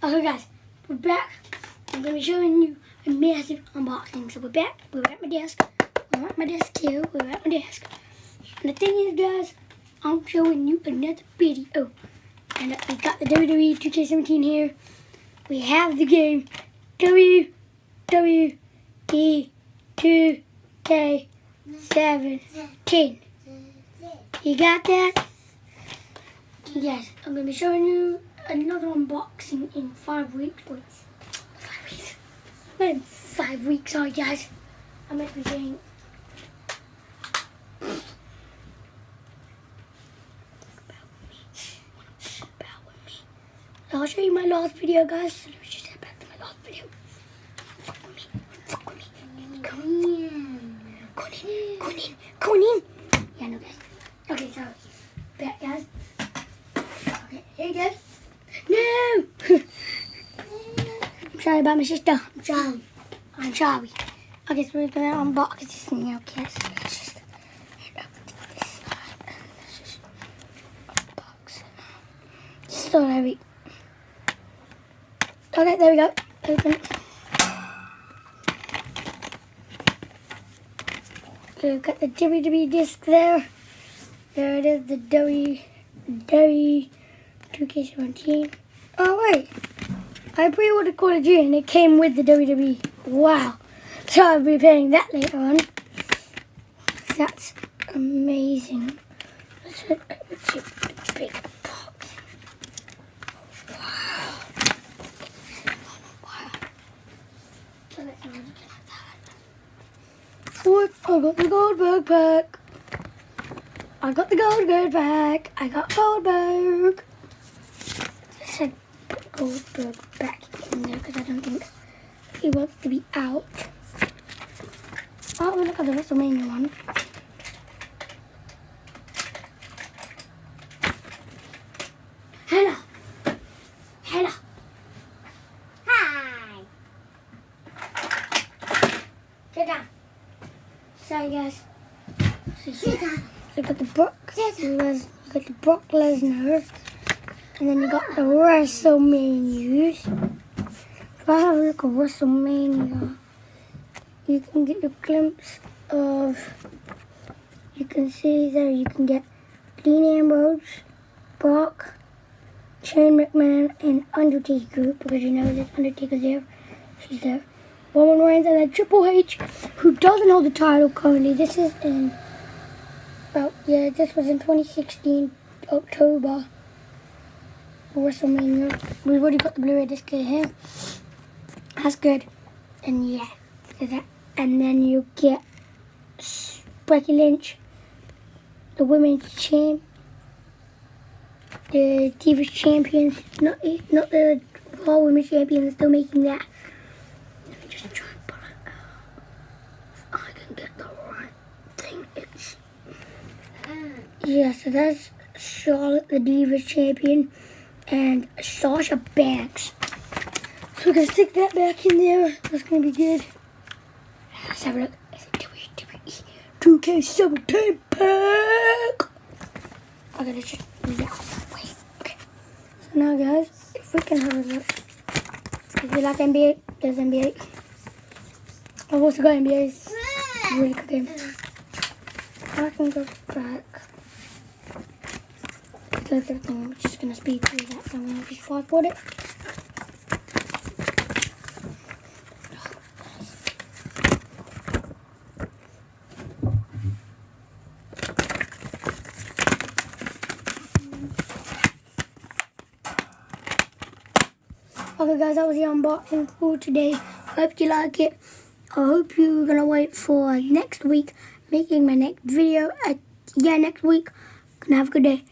Okay guys, we're back. I'm going to be showing you a massive unboxing. So we're back. We're at my desk. We're at my desk here. We're at my desk. And the thing is guys, I'm showing you another video. And we got the WWE 2K17 here. We have the game WWE 2K17. You got that? Yes, I'm going to be showing you another unboxing in 5 weeks. Wait, 5 weeks? Not in 5 weeks, sorry guys. I meant to be saying. Bear with me. I'll show you my last video, guys. So let me just head back to my last video. Fuck with me. Fuck with me. Come on. Go on in. Yeah, no guys. Okay, so back guys. Okay, here you go. No! I'm sorry about my sister. I'm sorry. Okay, so we're gonna unbox this thing now. Okay, so let's just head up to this side and let's just unbox it. It's so heavy. Okay, there we go. Open it. Okay, we've got the WWE disc there. There it is, the WWE 2K17. Oh wait, I pre-ordered Call of Duty and it came with the WWE. Wow. So I'll be playing that later on. That's amazing. Let's see the big box. Wow. So let's have a look at that. Oh, I got the Goldberg pack. I got the Goldberg pack. I got Goldberg. I said put Goldberg back in there because I don't think he wants to be out. Oh, look at the WrestleMania one. Hello. Hello. Hi. Sit down. Sorry, guys. Sit down. So you got the Brock Lesnar, and then you got the WrestleManias. If I have a look at WrestleMania, you can get a glimpse of, you can see there, you can get Dean Ambrose, Brock, Shane McMahon, and Undertaker, because you know there's Undertaker there, she's there. Roman Reigns, and then Triple H, who doesn't hold the title currently. This is in, this was in 2016, October, WrestleMania. We've already got the Blu-ray disc here. That's good. And yeah, and then you get Becky Lynch, the women's champ, the Divas champions, not the Raw women's champions, still making that. Let me just try and pull it out. I can get the right thing. Yeah, so that's Charlotte, the Divas champion, and Sasha Banks. So we're going to stick that back in there. That's going to be good. Let's have a look. It's a WWE 2K17 pack. Okay, let's just move that out of the way. Okay. So now, guys, if we can have a look. If you like NBA, there's NBA. I've also got NBA's really good game. I can go back. I'm just going to speed through that. So I'm going to just fast forward it. Okay guys, that was the unboxing for today. Hope you like it. I hope you're going to wait for next week, making my next video. Next week. Gonna have a good day.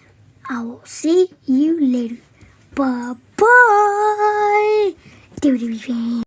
I will see you later. Bye-bye. WWE fans.